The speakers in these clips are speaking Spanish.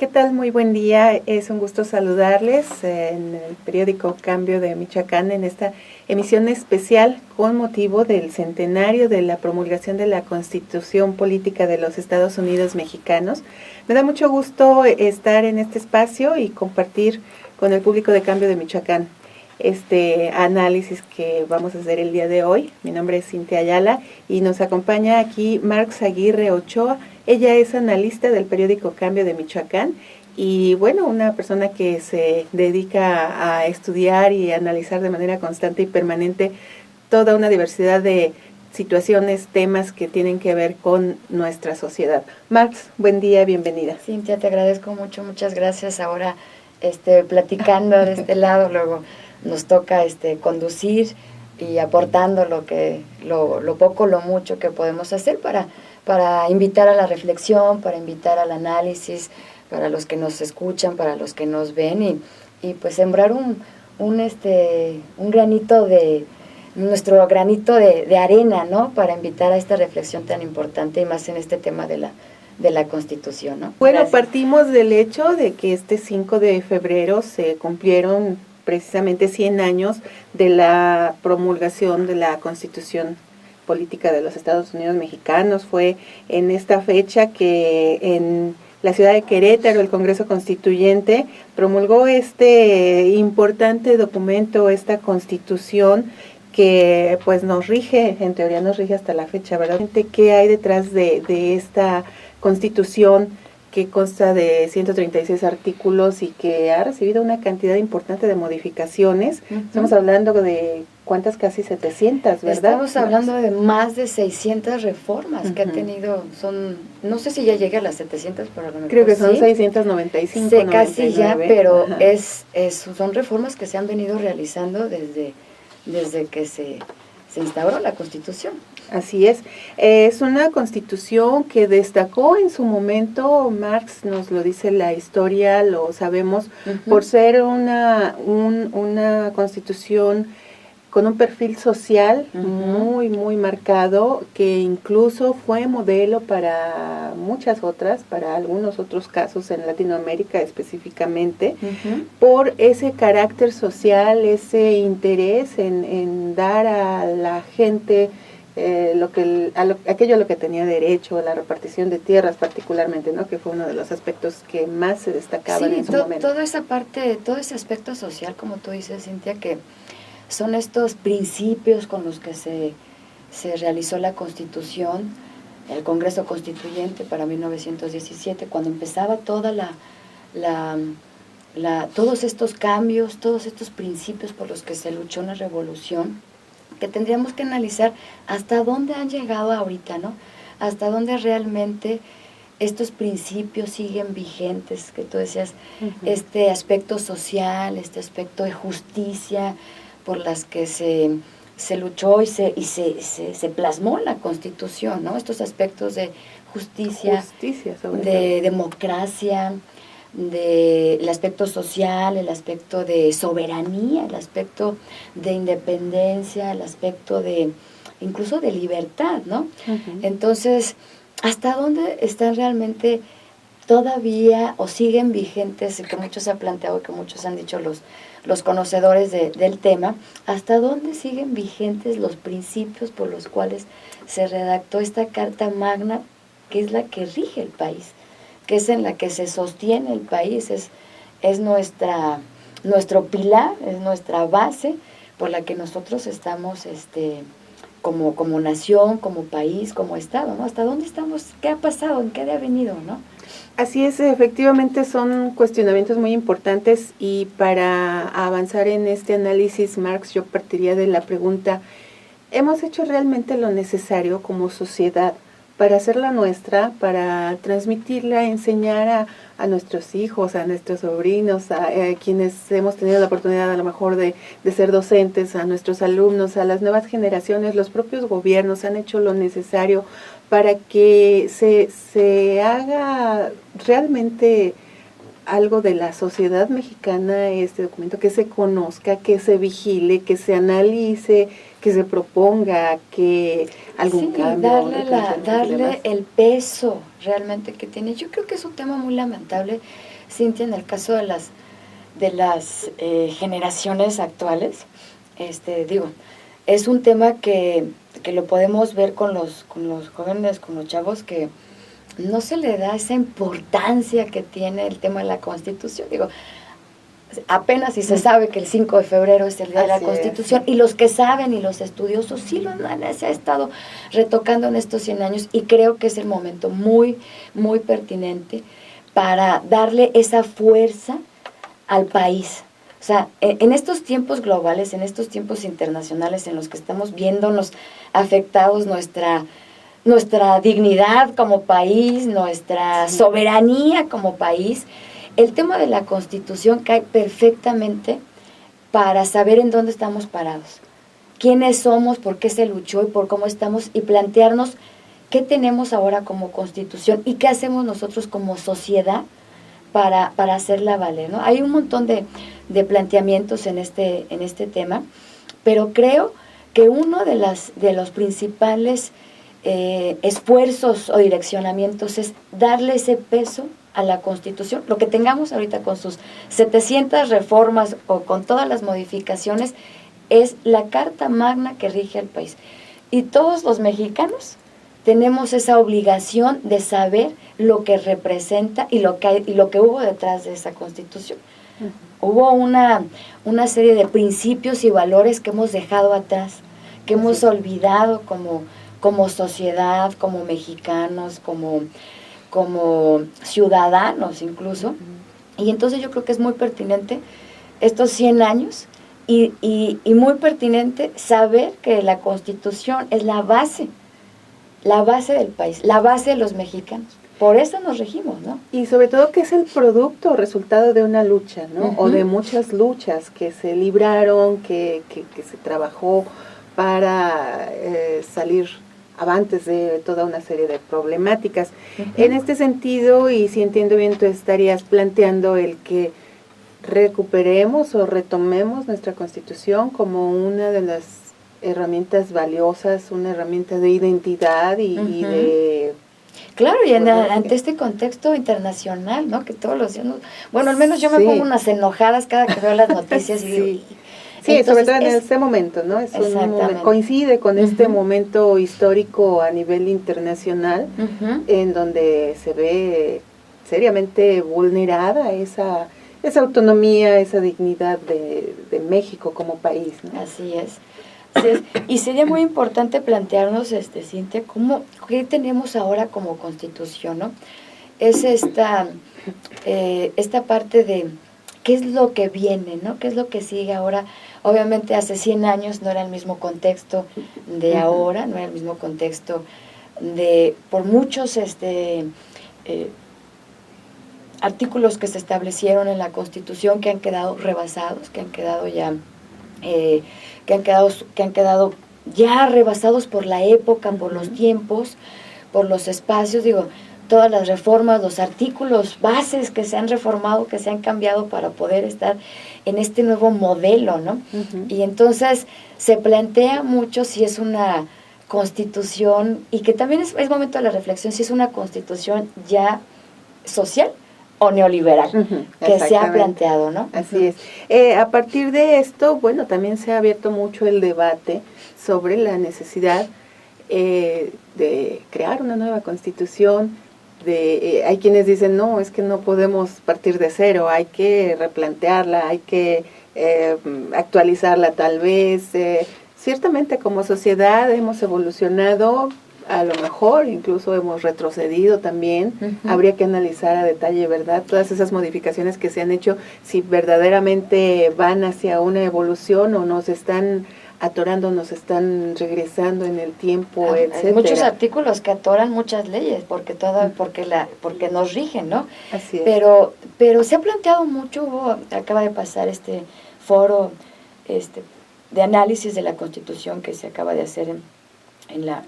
¿Qué tal? Muy buen día. Es un gusto saludarles en el periódico Cambio de Michoacán en esta emisión especial con motivo del centenario de la promulgación de la Constitución Política de los Estados Unidos Mexicanos. Me da mucho gusto estar en este espacio y compartir con el público de Cambio de Michoacán este análisis que vamos a hacer el día de hoy. Mi nombre es Cintia Ayala y nos acompaña aquí Marx Aguirre Ochoa. Ella es analista del periódico Cambio de Michoacán y bueno, una persona que se dedica a estudiar y analizar de manera constante y permanente toda una diversidad de situaciones, temas que tienen que ver con nuestra sociedad. Marx, buen día, bienvenida. Cintia, te agradezco mucho, muchas gracias. Ahora platicando de este lado, luego nos toca conducir y aportando lo poco, lo mucho que podemos hacer para invitar a la reflexión, para invitar al análisis, para los que nos escuchan, para los que nos ven y pues sembrar un granito nuestro granito de arena, ¿no? Para invitar a esta reflexión tan importante y más en este tema de la Constitución, ¿no? Bueno, gracias. Partimos del hecho de que este 5 de febrero se cumplieron precisamente 100 años de la promulgación de la Constitución Política de los Estados Unidos Mexicanos. Fue en esta fecha que en la ciudad de Querétaro el Congreso Constituyente promulgó este importante documento, esta Constitución que pues nos rige, en teoría nos rige hasta la fecha, ¿verdad? ¿Qué hay detrás de esta Constitución que consta de 136 artículos y que ha recibido una cantidad importante de modificaciones? Estamos hablando de ¿cuántas? Casi 700, ¿verdad? Estamos hablando de más de 600 reformas que ha tenido, no sé si ya llegue a las 700, pero a lo mejor creo que son sí. 695, sí, casi 99, ya, pero son reformas que se han venido realizando desde que se instauró la Constitución. Así es una Constitución que destacó en su momento, Marx nos lo dice la historia, lo sabemos, por ser una Constitución con un perfil social muy, muy marcado, que incluso fue modelo para muchas otras, para algunos otros casos en Latinoamérica específicamente, por ese carácter social, ese interés en dar a la gente aquello a lo que tenía derecho, la repartición de tierras particularmente, ¿no? Que fue uno de los aspectos que más se destacaban en su momento. Toda esa parte, todo ese aspecto social, como tú dices, Cintia, que son estos principios con los que se realizó la Constitución, el Congreso Constituyente para 1917, cuando empezaba toda todos estos cambios, todos estos principios por los que se luchó en la Revolución, que tendríamos que analizar hasta dónde han llegado ahorita, ¿no? Hasta dónde realmente estos principios siguen vigentes, que tú decías, este aspecto social, este aspecto de justicia por las que se luchó y se plasmó en la Constitución, ¿no? Estos aspectos de justicia de democracia, del aspecto social, el aspecto de soberanía, el aspecto de independencia, el aspecto incluso de libertad, ¿no? Entonces, ¿hasta dónde están realmente todavía o siguen vigentes, que muchos se han planteado y que muchos han dicho los conocedores del tema, hasta dónde siguen vigentes los principios por los cuales se redactó esta Carta Magna, que es la que rige el país, que es en la que se sostiene el país, es nuestro pilar, es nuestra base por la que nosotros estamos como nación, como país, como Estado, ¿no? ¿Hasta dónde estamos? ¿Qué ha pasado? ¿En qué ha venido, no? Así es, efectivamente son cuestionamientos muy importantes y para avanzar en este análisis, Marx, yo partiría de la pregunta, ¿hemos hecho realmente lo necesario como sociedad para hacerla nuestra, para transmitirla, enseñar a nuestros hijos, a nuestros sobrinos, a quienes hemos tenido la oportunidad a lo mejor de ser docentes, a nuestros alumnos, a las nuevas generaciones? Los propios gobiernos han hecho lo necesario para que se haga realmente algo de la sociedad mexicana este documento, que se conozca, que se vigile, que se analice, que se proponga, que algún cambio. Darle el peso realmente que tiene. Yo creo que es un tema muy lamentable, Cintia, en el caso de las generaciones actuales. Digo, es un tema que lo podemos ver con los jóvenes, con los chavos, que no se le da esa importancia que tiene el tema de la Constitución. Digo, apenas si se sabe que el 5 de febrero es el Día de la Constitución, y los que saben y los estudiosos sí se ha estado retocando en estos 100 años, y creo que es el momento muy, muy pertinente para darle esa fuerza al país. O sea, en estos tiempos globales, en estos tiempos internacionales en los que estamos viéndonos afectados nuestra dignidad como país, nuestra soberanía como país, el tema de la Constitución cae perfectamente para saber en dónde estamos parados, quiénes somos, por qué se luchó y por cómo estamos, y plantearnos qué tenemos ahora como Constitución y qué hacemos nosotros como sociedad para hacerla valer, ¿no? Hay un montón de planteamientos en este tema, pero creo que uno de los principales esfuerzos o direccionamientos es darle ese peso a la Constitución. Lo que tengamos ahorita con sus 700 reformas o con todas las modificaciones es la Carta Magna que rige al país. Y todos los mexicanos tenemos esa obligación de saber lo que representa y lo que hubo detrás de esa Constitución. Hubo una serie de principios y valores que hemos dejado atrás, que hemos olvidado como sociedad, como mexicanos, como ciudadanos incluso. Y entonces yo creo que es muy pertinente estos 100 años y muy pertinente saber que la Constitución es la base del país, la base de los mexicanos. Por eso nos regimos, ¿no? Y sobre todo que es el producto, resultado de una lucha, ¿no? O de muchas luchas que se libraron, que se trabajó para salir avantes de toda una serie de problemáticas. En este sentido, y si entiendo bien, tú estarías planteando el que recuperemos o retomemos nuestra Constitución como una de las herramientas valiosas, una herramienta de identidad y de... Claro, y ante este contexto internacional, ¿no? Que todos los días, bueno, al menos yo me pongo unas enojadas cada que veo las noticias y digo... Sí, entonces, sobre todo en este momento, ¿no? Es un momento, coincide con este momento histórico a nivel internacional, en donde se ve seriamente vulnerada esa autonomía, esa dignidad de México como país, ¿no? Así es. Y sería muy importante plantearnos, Cintia, ¿qué tenemos ahora como Constitución, ¿no? Es esta parte de qué es lo que viene, ¿no? ¿Qué es lo que sigue ahora? Obviamente hace 100 años no era el mismo contexto de ahora, no era el mismo contexto por muchos artículos que se establecieron en la Constitución que han quedado rebasados, que han quedado ya rebasados por la época, por los tiempos, por los espacios. Digo, todas las reformas, los artículos bases que se han reformado, que se han cambiado para poder estar en este nuevo modelo, ¿no? Y entonces se plantea mucho si es una Constitución, y que también es momento de la reflexión, si es una Constitución ya social o neoliberal, que se ha planteado, ¿no? Así es. A partir de esto, bueno, también se ha abierto mucho el debate sobre la necesidad de crear una nueva Constitución. Hay quienes dicen, no, es que no podemos partir de cero, hay que replantearla, hay que actualizarla tal vez. Ciertamente como sociedad hemos evolucionado, a lo mejor incluso hemos retrocedido también. Habría que analizar a detalle, ¿verdad?, todas esas modificaciones que se han hecho, si verdaderamente van hacia una evolución o nos están atorando, nos están regresando en el tiempo, etcétera. Hay muchos artículos que atoran muchas leyes porque nos rigen, ¿no? Así es. Pero se ha planteado mucho. Acaba de pasar este foro de análisis de la Constitución que se acaba de hacer en la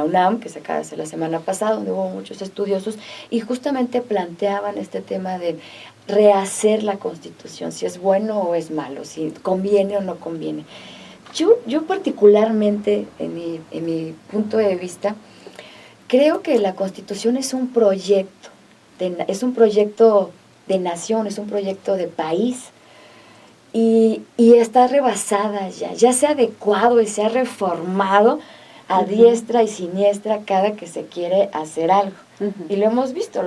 UNAM, que se acaba de hacer la semana pasada, donde hubo muchos estudiosos y justamente planteaban este tema de rehacer la Constitución, si es bueno o es malo, si conviene o no conviene. Yo particularmente, en mi punto de vista, creo que la Constitución es un proyecto, es un proyecto de nación, es un proyecto de país, y está rebasada ya se ha adecuado y se ha reformado a diestra y siniestra cada que se quiere hacer algo. Y lo hemos visto,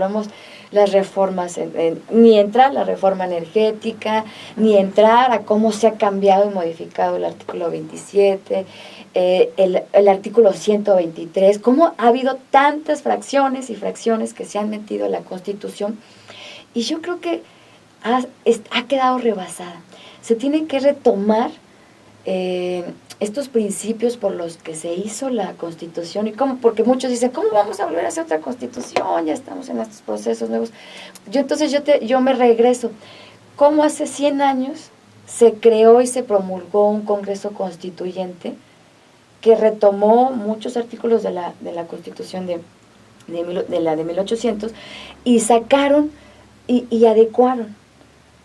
las reformas, ni entrar a la reforma energética, ni entrar a cómo se ha cambiado y modificado el artículo 27, el artículo 123, cómo ha habido tantas fracciones y fracciones que se han metido en la Constitución, y yo creo que ha quedado rebasada. Se tiene que retomar estos principios por los que se hizo la Constitución, y porque muchos dicen, ¿cómo vamos a volver a hacer otra Constitución? Ya estamos en estos procesos nuevos. Yo me regreso. ¿Cómo hace 100 años se creó y se promulgó un Congreso Constituyente que retomó muchos artículos de la Constitución de 1800 y sacaron y adecuaron?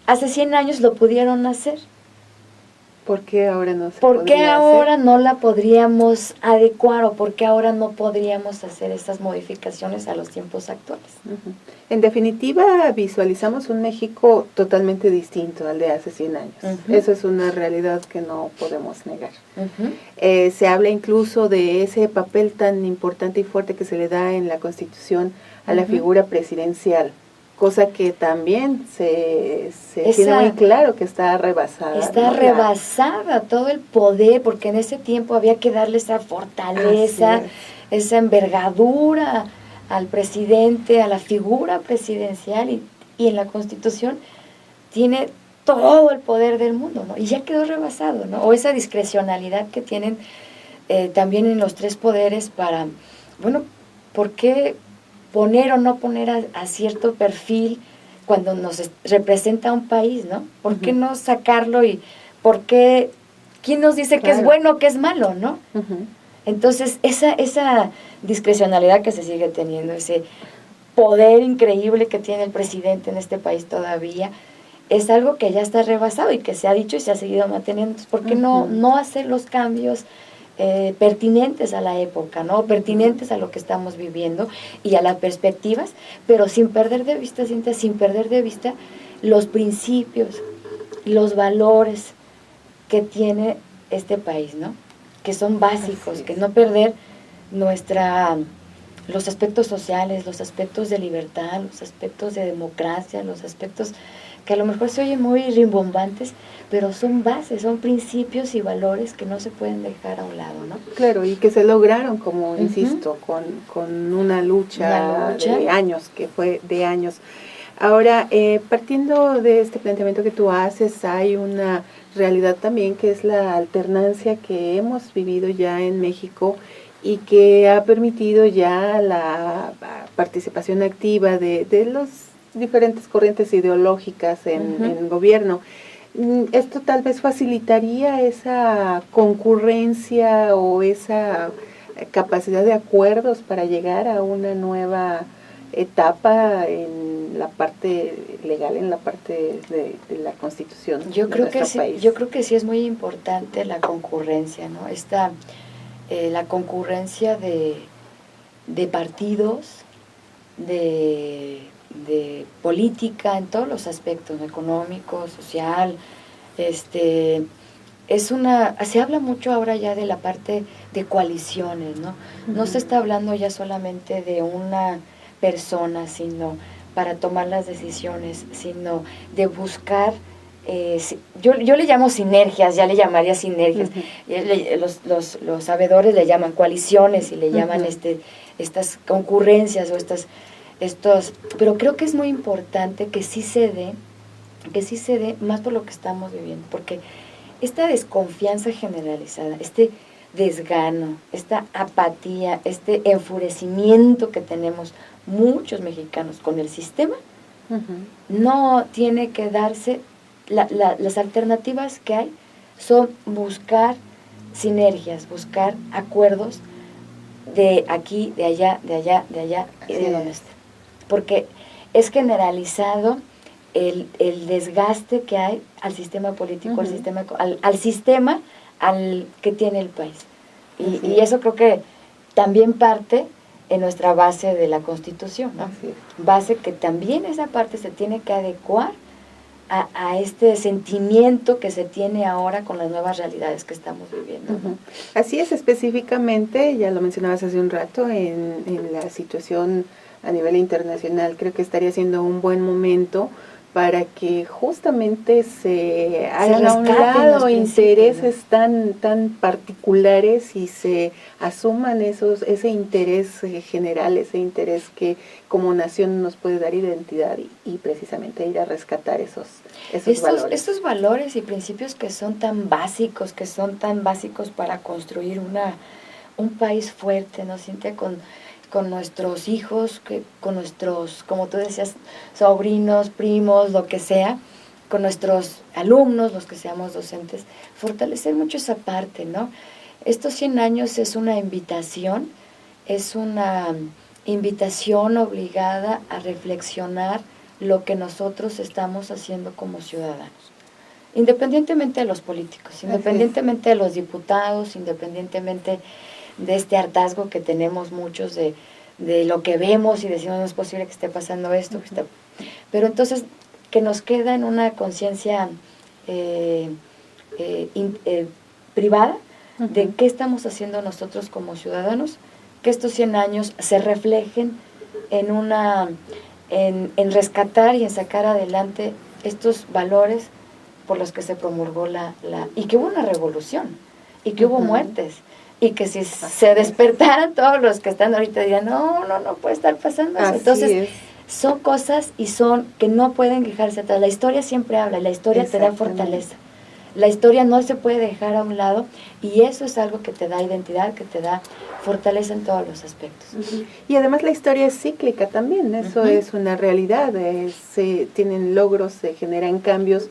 Hace 100 años lo pudieron hacer. ¿Por qué ahora no se ¿Por qué ahora hacer? no la podríamos adecuar, o por qué ahora no podríamos hacer estas modificaciones a los tiempos actuales? En definitiva, visualizamos un México totalmente distinto al de hace 100 años. Eso es una realidad que no podemos negar. Se habla incluso de ese papel tan importante y fuerte que se le da en la Constitución a la figura presidencial, cosa que también se tiene muy claro que está rebasada. Está rebasada todo el poder, porque en ese tiempo había que darle esa fortaleza, esa envergadura al presidente, a la figura presidencial, y en la Constitución tiene todo el poder del mundo, ¿no? Y ya quedó rebasado, ¿no? O esa discrecionalidad que tienen también en los tres poderes para, bueno, ¿por qué poner o no poner a cierto perfil cuando nos representa un país, ¿no? ¿Por qué no sacarlo? Y ¿por qué? ¿Quién nos dice que es bueno o que es malo, no? Entonces, esa discrecionalidad que se sigue teniendo, ese poder increíble que tiene el presidente en este país todavía, es algo que ya está rebasado y que se ha dicho y se ha seguido manteniendo. Entonces, ¿por qué no hacer los cambios pertinentes a la época, ¿no? Pertinentes a lo que estamos viviendo y a las perspectivas, pero sin perder de vista, Cintia, sin perder de vista los principios, los valores que tiene este país, ¿no? Que son básicos, que no perder los aspectos sociales, los aspectos de libertad, los aspectos de democracia, los aspectos que a lo mejor se oyen muy rimbombantes, pero son bases, son principios y valores que no se pueden dejar a un lado, ¿no? Claro, y que se lograron, como insisto, con una lucha de años, que fue de años. Ahora, partiendo de este planteamiento que tú haces, hay una realidad también que es la alternancia que hemos vivido ya en México y que ha permitido ya la participación activa de los diferentes corrientes ideológicas en gobierno. ¿Esto tal vez facilitaría esa concurrencia o esa capacidad de acuerdos para llegar a una nueva etapa en la parte legal, en la parte de la Constitución? Yo creo que sí es muy importante la concurrencia, ¿no? La concurrencia de partidos, de política en todos los aspectos, económico, social. Se habla mucho ahora ya de la parte de coaliciones, ¿no? No se está hablando ya solamente de una persona, sino para tomar las decisiones, sino de buscar, yo le llamo sinergias, ya le llamaría sinergias. Los sabedores le llaman coaliciones y le llaman estas concurrencias o pero creo que es muy importante que sí se dé más por lo que estamos viviendo, porque esta desconfianza generalizada, este desgano, esta apatía, este enfurecimiento que tenemos muchos mexicanos con el sistema, no tiene que darse. Las alternativas que hay son buscar sinergias, buscar acuerdos de aquí, de allá, de allá, de allá y de donde esté. Porque es generalizado el desgaste que hay al sistema político, al sistema al que tiene el país. Y eso creo que también parte en nuestra base de la Constitución, ¿no? Base que también esa parte se tiene que adecuar a este sentimiento que se tiene ahora con las nuevas realidades que estamos viviendo, ¿no? Así es, específicamente, ya lo mencionabas hace un rato, en la situación a nivel internacional, creo que estaría siendo un buen momento para que justamente se hagan a un lado intereses, ¿no?, tan particulares y se asuman ese interés general, ese interés que como nación nos puede dar identidad y precisamente ir a rescatar esos valores. Estos valores y principios que son tan básicos para construir un país fuerte, ¿no, Cintia? Con nuestros hijos, con nuestros, como tú decías, sobrinos, primos, lo que sea, con nuestros alumnos, los que seamos docentes, fortalecer mucho esa parte, ¿no? Estos 100 años es una invitación obligada a reflexionar lo que nosotros estamos haciendo como ciudadanos. Independientemente de los políticos, independientemente de los diputados, independientemente de este hartazgo que tenemos muchos de lo que vemos y decimos no es posible que esté pasando esto, pero entonces que nos queda en una conciencia privada de qué estamos haciendo nosotros como ciudadanos, que estos 100 años se reflejen en rescatar y en sacar adelante estos valores por los que se promulgó y que hubo una revolución, y que hubo muertes, y que si se despertaran todos los que están ahorita dirían, no puede estar pasando eso. Entonces, son cosas que no pueden dejarse atrás. La historia siempre habla, y la historia te da fortaleza. La historia no se puede dejar a un lado, y eso es algo que te da identidad, que te da fortaleza en todos los aspectos. Y además la historia es cíclica también, eso es una realidad, se tienen logros, se generan cambios,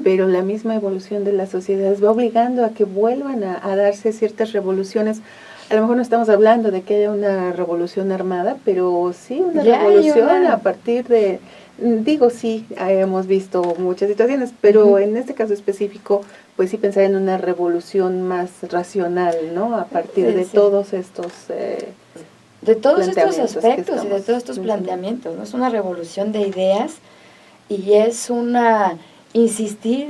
pero la misma evolución de las sociedades va obligando a que vuelvan a darse ciertas revoluciones. A lo mejor no estamos hablando de que haya una revolución armada, pero sí una revolución a partir de... Digo, sí, hemos visto muchas situaciones, pero en este caso específico, pues sí pensar en una revolución más racional, ¿no? A partir de todos estos de todos estos aspectos y de todos estos planteamientos, ¿no? Es una revolución de ideas y es insistir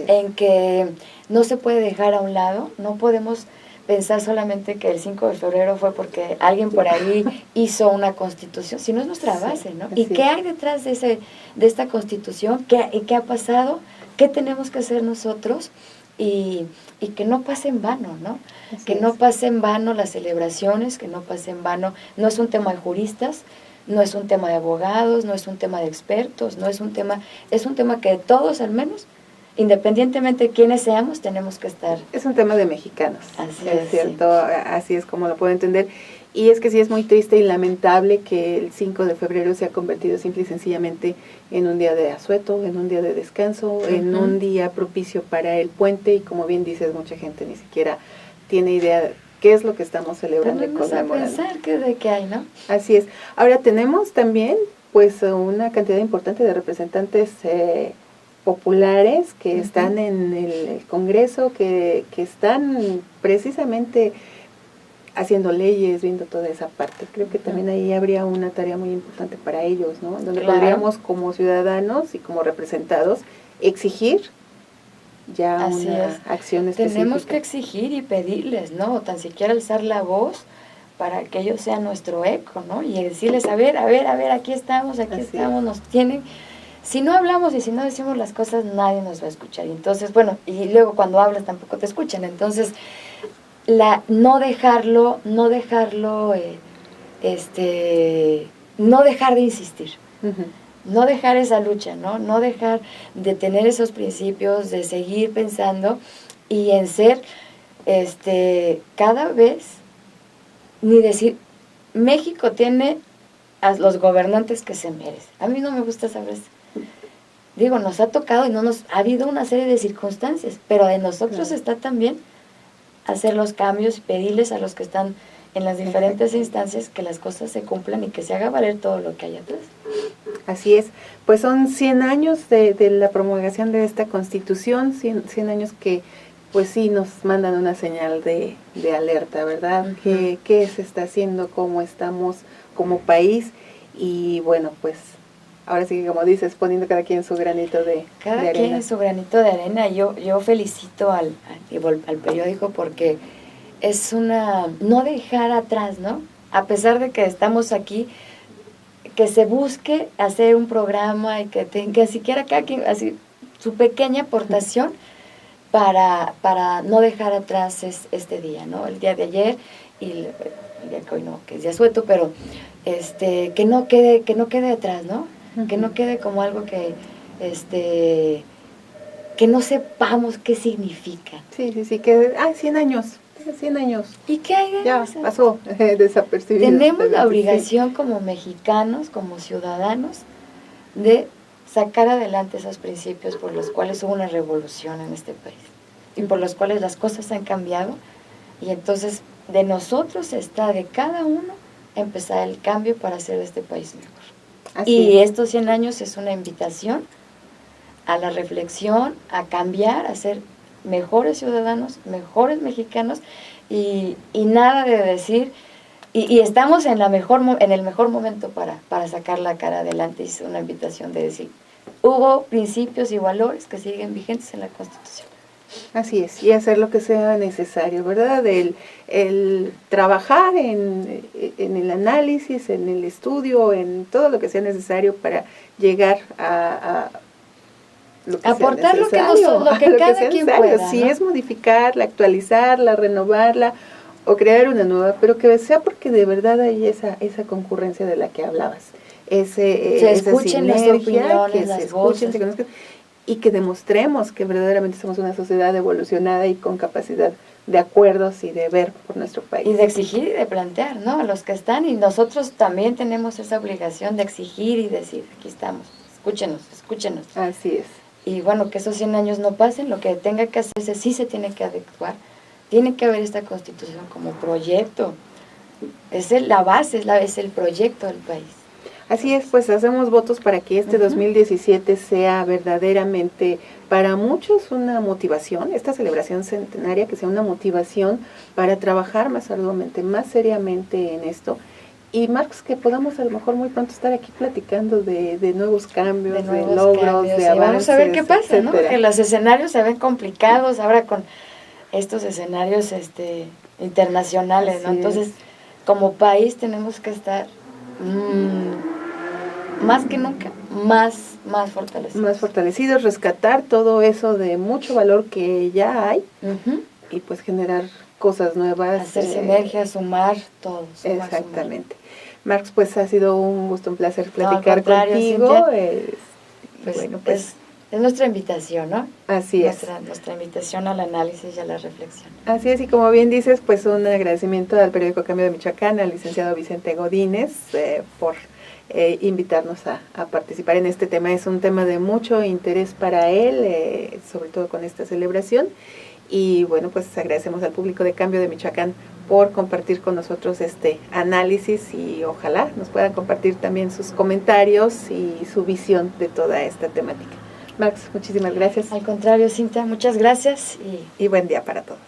en que no se puede dejar a un lado, no podemos pensar solamente que el 5 de febrero fue porque alguien por ahí hizo una constitución, sino es nuestra base, ¿no? ¿Y qué hay detrás de esta constitución? ¿Qué ha pasado? ¿Qué tenemos que hacer nosotros? Y que no pase en vano, ¿no? Que no pase en vano las celebraciones, que no pase en vano, no es un tema de juristas, no es un tema de abogados, no es un tema de expertos, es un tema que todos al menos, independientemente de quiénes seamos, tenemos que estar. Es un tema de mexicanos, así es cierto, así es como lo puedo entender. Y es que sí es muy triste y lamentable que el 5 de febrero se ha convertido simple y sencillamente en un día de asueto, en un día de descanso, en un día propicio para el puente, y como bien dices, mucha gente ni siquiera tiene idea qué es lo que estamos celebrando y conmemorando. A pensar de qué hay, ¿no? Así es. Ahora tenemos también pues una cantidad importante de representantes populares que están en el Congreso, que están precisamente haciendo leyes, viendo toda esa parte. Creo que también ahí habría una tarea muy importante para ellos, ¿no? Donde podríamos como ciudadanos y como representados exigir ya una acción específica. Tenemos que exigir y pedirles, ¿no? O tan siquiera alzar la voz para que ellos sean nuestro eco, ¿no? Y decirles, a ver, aquí estamos, nos tienen... Si no hablamos y si no decimos las cosas, nadie nos va a escuchar. Y entonces, bueno, y luego cuando hablas tampoco te escuchan. Entonces, no dejar de insistir. No dejar esa lucha, ¿no? No dejar de tener esos principios, de seguir pensando y en ser cada vez, ni decir, México tiene a los gobernantes que se merecen. A mí no me gusta esa frase. Digo, nos ha tocado y ha habido una serie de circunstancias, pero de nosotros está también hacer los cambios y pedirles a los que están en las diferentes instancias, que las cosas se cumplan y que se haga valer todo lo que hay atrás. Así es, pues son 100 años de la promulgación de esta Constitución, 100 años que pues sí nos mandan una señal de alerta, ¿verdad? ¿Qué se está haciendo? ¿Cómo estamos como país? Y bueno, pues ahora sí que como dices, poniendo cada quien su granito de arena. Cada quien en su granito de arena. Yo felicito al periódico porque es no dejar atrás, ¿no? A pesar de que estamos aquí, que se busque hacer un programa y que siquiera cada quien, así, su pequeña aportación para no dejar atrás este día, ¿no? El día de ayer y el día que hoy no, que es día sueto, pero que no quede atrás, ¿no? Que no quede como algo que no sepamos qué significa. Sí, que 100 años. 100 años. ¿Y qué hay de ya eso? Pasó desapercibido. Tenemos la obligación como mexicanos, como ciudadanos, de sacar adelante esos principios por los cuales hubo una revolución en este país y por los cuales las cosas han cambiado, y entonces de nosotros está, de cada uno, empezar el cambio para hacer de este país mejor. Y estos 100 años es una invitación a la reflexión, a cambiar, a ser mejores ciudadanos, mejores mexicanos, y nada de decir, y estamos en el mejor momento para sacar la cara adelante. Es una invitación de decir, hubo principios y valores que siguen vigentes en la Constitución. Así es, y hacer lo que sea necesario, ¿verdad? El trabajar en el análisis, en el estudio, en todo lo que sea necesario para llegar a lo que aportar sea lo que cada quien pueda, ¿no? Si es modificarla, actualizarla, renovarla o crear una nueva, pero que sea porque de verdad hay esa concurrencia de la que hablabas. Se escuchen las opiniones, que se escuchen, se conozcan, y que demostremos que verdaderamente somos una sociedad evolucionada y con capacidad de acuerdos y de ver por nuestro país. Y de exigir y de plantear, ¿no? A los que están, y nosotros también tenemos esa obligación de exigir y decir, aquí estamos, escúchenos. Así es. Y bueno, que esos 100 años no pasen, lo que tenga que hacerse sí se tiene que adecuar. Tiene que haber esta Constitución como proyecto. Es la base, es el proyecto del país. Así es, pues hacemos votos para que este 2017 sea verdaderamente para muchos una motivación, esta celebración centenaria, que sea una motivación para trabajar más arduamente, más seriamente en esto. Y Marcos, que podamos a lo mejor muy pronto estar aquí platicando de nuevos cambios, de logros, de avances. Vamos a ver qué pasa, etcétera, ¿no? Porque los escenarios se ven complicados ahora con estos escenarios internacionales, ¿no? Entonces, como país tenemos que estar más que nunca, más fortalecidos. Más fortalecidos, rescatar todo eso de mucho valor que ya hay y pues generar cosas nuevas. Hacer sinergias, sumar todo. Exactamente. Marcos, pues ha sido un gusto, un placer platicar contigo. Pues es nuestra invitación, ¿no? Así es. Nuestra invitación al análisis y a la reflexión. Así es, y como bien dices, pues un agradecimiento al periódico Cambio de Michoacán, al licenciado Vicente Godínez, por invitarnos a participar en este tema. Es un tema de mucho interés para él, sobre todo con esta celebración. Y bueno, pues agradecemos al público de Cambio de Michoacán por compartir con nosotros este análisis, y ojalá nos puedan compartir también sus comentarios y su visión de toda esta temática. Max, muchísimas gracias. Al contrario, Cintia, muchas gracias. Y buen día para todos.